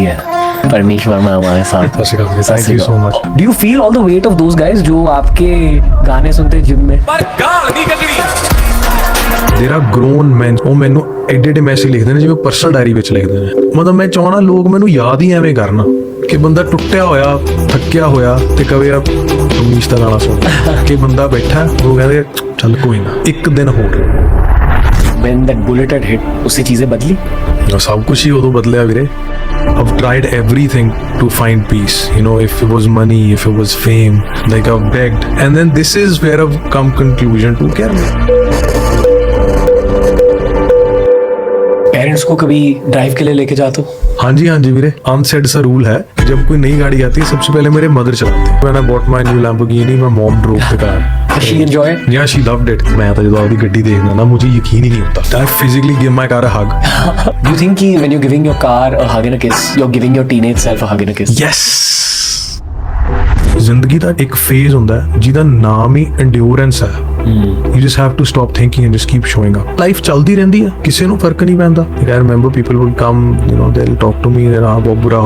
है परमेश वर्मा हमारे साथ। Thank you so much. Do you feel all the weight of those guys जो आपके गाने सुनते जिम में? देयर आर ग्रोन मैन, ਉਹ ਮੈਨੂੰ ਐਡੇ ਮੈਸੇਜ ਲਿਖਦੇ ਨੇ ਜਿਵੇਂ ਪਰਸਨਲ ਡਾਇਰੀ ਵਿੱਚ ਲਿਖਦੇ ਨੇ। ਮਤਲਬ ਮੈਂ ਚਾਹਣਾ ਲੋਕ ਮੈਨੂੰ ਯਾਦ ਹੀ ਐਵੇਂ ਕਰਨ ਕਿ ਬੰਦਾ ਟੁੱਟਿਆ ਹੋਇਆ ਥੱਕਿਆ ਹੋਇਆ ਤੇ ਕਵੇ ਯਾਰ ਰਮੀਸ਼ ਦਾ ਗਾਣਾ ਸੁਣ ਕਿ ਬੰਦਾ ਬੈਠਾ ਉਹ ਕਹਿੰਦੇ ਚੱਲ ਕੋਈ ਨਾ ਇੱਕ ਦਿਨ ਹੋਰ। When that bullet had hit, उससे चीजें बदली? सब कुछ ही उदों बदलिया वीरे। I've tried everything to find peace, you know, if it was money, if it was fame, like I've begged, and then this is where I've come conclusion to care। Parents को कभी drive के लिए लेके जाते हो? हाँ जी वीरे, unsaid सा rule है, जब कोई नई गाड़ी आती है सबसे पहले मेरे मदर चलाते हैं। When I bought my new Lamborghini, my mom drove the car। She enjoy it? Yeah, she loved it। मैं तो जब आपकी गड्डी देखना ना मुझे यकीन ही नहीं होता। I physically give my car a hug। Do you think कि when you're giving your car a hug and a kiss, you're giving your teenage self a hug and a kiss? Yes। ਜ਼ਿੰਦਗੀ ਦਾ ਇੱਕ phase ਹੁੰਦਾ ਹੈ ਜਿਹਦਾ ਨਾਮ ਹੀ ਐਂਡਿਓਰੈਂਸ ਹੈ। You just have to stop thinking and just keep showing up। Life ਚੱਲਦੀ ਰਹਿੰਦੀ ਹੈ, ਕਿਸੇ ਨੂੰ ਫਰਕ ਨਹੀਂ ਪੈਂਦਾ। I remember people would come, you know, they'll talk to me and ਬਹੁਤ ਬੁਰਾ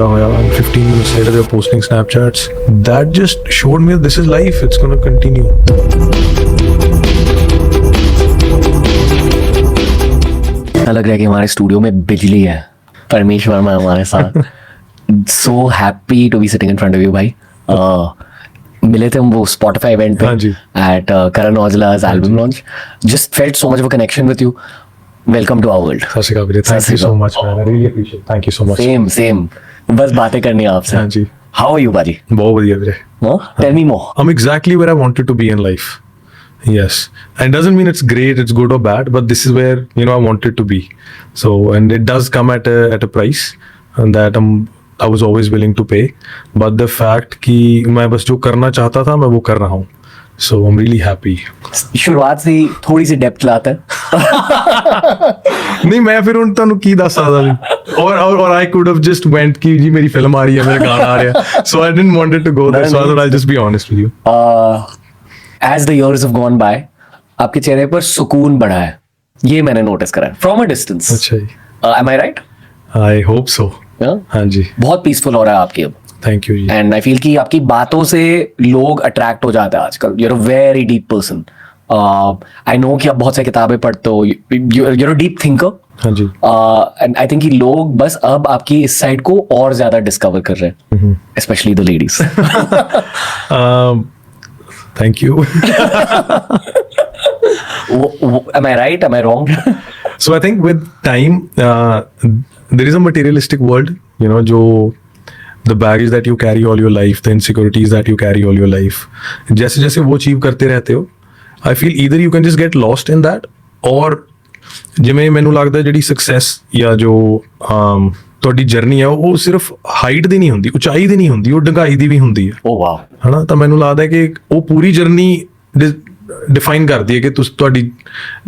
ਹੋਇਆ and 15 minutes later they're posting Snapchats। That just showed me that this is life, it's going to continue। लग रहा है कि हमारे स्टूडियो में बिजली है। परमेश वर्मा हमारे साथ। So happy to be sitting in front of you भाई। मिले थे हम वो Spotify event पे at Karan Aujla's album launch। Just felt so much of a connection with you। Welcome to our world। Thank you so much man, I really appreciate it। Thank you so much। Same बस बातें करनी है आपसे। हाँ जी। How are you बाजी? बहुत बढ़िया वीरे। Tell me more। I'm exactly where I wanted to be in life। Yes, and doesn't mean it's great, it's good or bad, but this is where, you know, I wanted to be। So, and it does come at a price, and that I was always willing to pay। But the fact कि मैं बस जो करना चाहता था मैं वो कर रहा हूँ। So I'm really happy। शुरुआत से ही थोड़ी सी डेप्थ लाता है। नहीं मैं फिर उन तनु की दस सकदा नहीं। और I could have just went कि जी मेरी फिल्म आ रही है, मेरा गाना आ रहा है। So I didn't want it to go there, so I thought I'll just be honest with you। As the years have gone by, आपके चेहरे पर सुकून बढ़ा है, ये मैंने नोटिस करा है from a distance। अच्छा जी। Am I right? I hope so। हाँ जी। बहुत पीसफुल हो रहा है आपकी अब। थैंक यू जी। एंड आई फील कि आपकी बातों से लोग अट्रैक्ट हो जाते हैं आजकल। You are a very deep person. I know कि आप बहुत सारी किताबें पढ़ते हो, you are a deep thinker. हाँ जी। एंड आई थिंक कि लोग बस अब आपकी इस साइड को और ज्यादा डिस्कवर कर रहे हैं, specially the ladies. Thank you. Am I right? Am I wrong? So I think with time, there is a materialistic world, you know, the baggage that you carry all your life, the insecurities that you carry all your life, जैसे जैसे वो achieve करते रहते हो, I feel either you can just get lost in that, or जिਵੇਂ ਮੈਨੂੰ ਲੱਗਦਾ ਜਿਹੜੀ success ਜਾਂ ਜੋ ਤੁਹਾਡੀ ਜਰਨੀ ਹੈ ਉਹ ਸਿਰਫ ਹਾਈਟ ਦੀ ਨਹੀਂ ਹੁੰਦੀ, ਉਚਾਈ ਦੀ ਨਹੀਂ ਹੁੰਦੀ, ਉਹ ਡੂੰਘਾਈ ਦੀ ਵੀ ਹੁੰਦੀ ਹੈ। ਓ ਵਾਓ। ਹਨਾ, ਤਾਂ ਮੈਨੂੰ ਲੱਗਦਾ ਕਿ ਉਹ ਪੂਰੀ ਜਰਨੀ ਡਿਫਾਈਨ ਕਰਦੀ ਹੈ ਕਿ ਤੁਹਾਡੀ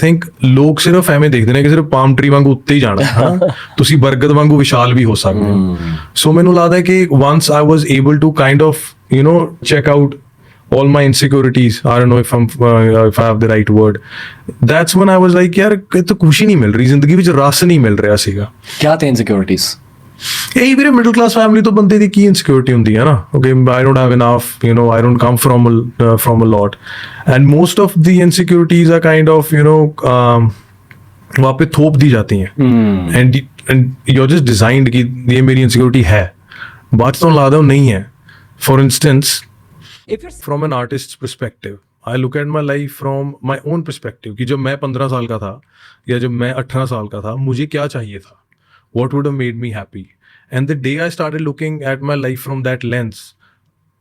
ਥਿੰਕ ਲੋਕ ਸਿਰਫ ਐਵੇਂ ਦੇਖਦੇ ਨੇ ਕਿ ਸਿਰਫ ਪਾਮ ਟਰੀ ਵਾਂਗੂ ਉੱਤੇ ਹੀ ਜਾਣਾ ਹੈ, ਤੁਸੀਂ ਬਰਗਦ ਵਾਂਗੂ ਵਿਸ਼ਾਲ ਵੀ ਹੋ ਸਕਦੇ ਹੋ। ਸੋ ਮੈਨੂੰ ਲੱਗਦਾ ਕਿ once I was able to kind of you know check out all my insecurities, I don't know if I have the right word, that's when I was like यार ये तो खुशी नहीं मिल रही, जिंदगी ਵਿੱਚ ਰਸ ਨਹੀਂ ਮਿਲ ਰਿਹਾ ਸੀਗਾ। क्या थे insecurities? यही ਵੀਰੇ ਮਿਡਲ ਕਲਾਸ ਫੈਮਿਲੀ ਤੋਂ ਬੰਦੇ ਦੀ ਕੀ ਇਨਸਿਕਿਉਰਿਟੀ ਹੁੰਦੀ ਹੈ ਨਾ। Okay, I don't have enough, you know, I don't come from a lot, and most of the insecurities are kind of you know वहाँ पे थोप दी जाती हैं, and you're just designed कि ये मेरी इनसिक्योरिटी है, बात तो ला दो नहीं है। For instance, from an artist's perspective, I look at my life from my own perspective कि जब मैं 15 साल का था या जब मैं 18 साल का था मुझे क्या चाहिए था, what would have made me happy, and the day I started looking at my life from that lens,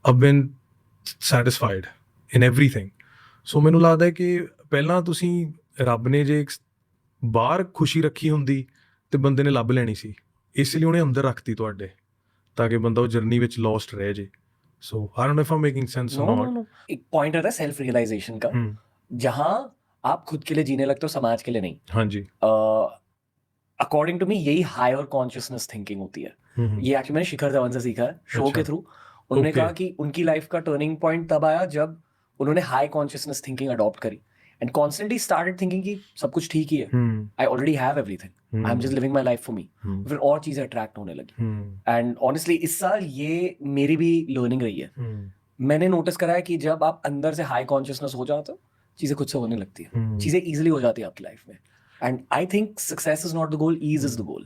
I've been satisfied in everything। So ਮੈਨੂੰ ਲੱਗਦਾ ਹੈ ਕਿ ਪਹਿਲਾਂ ਤੁਸੀਂ ਰੱਬ ਨੇ ਜੇ ਬਾਹਰ ਖੁਸ਼ੀ ਰੱਖੀ ਹੁੰਦੀ ਤੇ ਬੰਦੇ ਨੇ ਲੱਭ ਲੈਣੀ ਸੀ, ਇਸ ਲਈ ਉਹਨੇ ਅੰਦਰ ਰੱਖਤੀ ਤੁਹਾਡੇ, ਤਾਂ ਕਿ ਬੰਦਾ ਉਹ ਜਰਨੀ ਵਿੱਚ ਲੌਸਟ ਰਹਿ ਜੇ। So I don't know if I'm making sense or not। एक पॉइंट आता है सेल्फ रियलाइजेशन का, जहां आप खुद के लिए जीने लगते हो, समाज के लिए नहीं। हाँ जी। अकॉर्डिंग टू मी यही हायर कॉन्शियसनेस थिंकिंग होती है। ये एक्चुअली मैंने शिखर धवन से सीखा है शो के थ्रू। उन्होंने कहा कि उनकी लाइफ का टर्निंग पॉइंट तब आया जब उन्होंने हाई कॉन्शियसनेस थिंकिंग अडॉप्ट करी, and constantly started thinking कि सब कुछ ठीक ही है. I already have everything. I'm just living my life for me. फिर और चीजें अट्रैक्ट होने लगी. And honestly इस साल ये मेरी भी लर्निंग रही है. मैंने नोटिस करा है कि जब आप अंदर से हाई कॉन्शियसनेस हो जाते हो चीजें खुद से होने लगती है. चीजें इजीली हो जाती है आपकी लाइफ में. And I think success is not the goal, ease is the goal.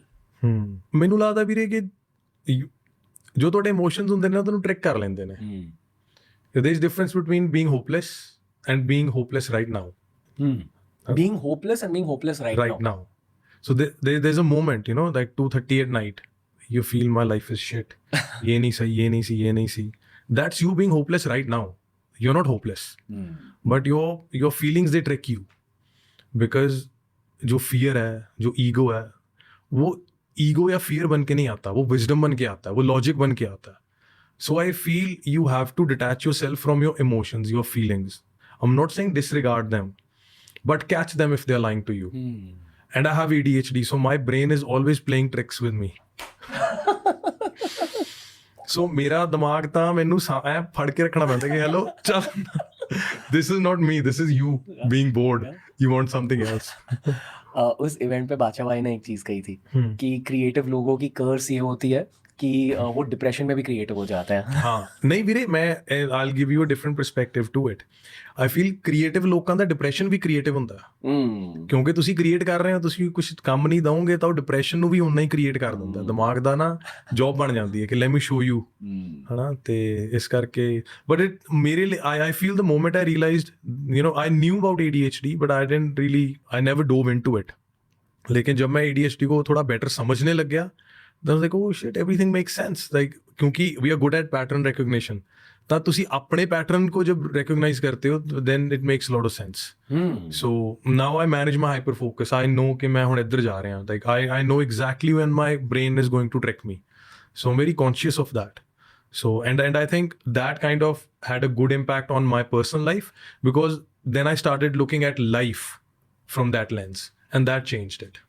ਮੈਨੂੰ ਲੱਗਦਾ ਵੀਰੇ ਕਿ ਜੋ ਤੁਹਾਡੇ ਇਮੋਸ਼ਨਸ ਹੁੰਦੇ ਨੇ ਨਾ ਤੁਹਾਨੂੰ ਟ੍ਰਿਕ ਕਰ ਲੈਂਦੇ ਨੇ. There is difference between being hopeless and being hopeless right now. Being hopeless and being hopeless right now. So there's a moment, you know, like 2:30 at night, you feel my life is shit. ये नहीं सही, ये नहीं सही, ये नहीं सही. That's you being hopeless right now. You're not hopeless. But your feelings they trick you. Because जो fear है, जो ego है, वो ego या fear बन के नहीं आता, वो wisdom बन के आता है, वो logic बन के आता है. So I feel you have to detach yourself from your emotions, your feelings. I'm not saying disregard them, but catch them if they're lying to you. And I have ADHD, so my brain is always playing tricks with me. So मेरा दिमाग ਤਾਂ ਮੈਨੂੰ ਐ ਫੜ ਕੇ ਰੱਖਣਾ ਪੈਂਦਾ ਕਿ hello ਚੱਲ this is not me, this is you being bored. You want something else. उस इवेंट पे बादशाह भाई ने एक चीज कही थी कि क्रिएटिव लोगों की कर्स ये होती है कि वो डिप्रेशन में भी क्रिएटिव हो जाते हैं. हाँ नहीं ਵੀਰੇ ਮੈਂ I'll give you a different perspective to it. I feel creative ਲੋਕਾਂ ਦਾ ਡਿਪਰੈਸ਼ਨ ਵੀ ਕ੍ਰੀਏਟਿਵ ਹੁੰਦਾ ਕਿਉਂਕਿ ਤੁਸੀਂ ਕ੍ਰੀਏਟ ਕਰ ਰਹੇ ਹੋ, ਤੁਸੀਂ ਕੁਝ ਕੰਮ ਨਹੀਂ ਦਵੋਗੇ ਤਾਂ ਉਹ ਡਿਪਰੈਸ਼ਨ ਨੂੰ ਵੀ ਉਨਾ ਹੀ ਕ੍ਰੀਏਟ ਕਰ ਦਿੰਦਾ. ਦਿਮਾਗ ਦਾ ਨਾ ਜੌਬ ਬਣ ਜਾਂਦੀ ਹੈ ਕਿ ਲੈਟ ਮੀ ਸ਼ੋ ਯੂ ਹਨਾ. ਤੇ ਇਸ ਕਰਕੇ ਬਟ ਇਟ ਮੇਰੇ ਲਈ I feel the moment I realized, you know, I knew about ADHD but I never dove into it. लेकिन जब मैं ADHD को थोड़ा बेटर समझने लग गया then I was like, oh shit, everything makes sense. Like, क्योंकि we are good at pattern recognition. ਤਾਂ ਤੁਸੀਂ ਆਪਣੇ pattern को जब recognize करते हो, then it makes a lot of sense. So now I manage my hyper focus. I know कि मैं ਹੁਣ ਇੱਧਰ ਜਾ ਰਿਹਾ. Like I know exactly when my brain is going to trick me. So I'm very conscious of that. So and I think that kind of had a good impact on my personal life because then I started looking at life from that lens and that changed it.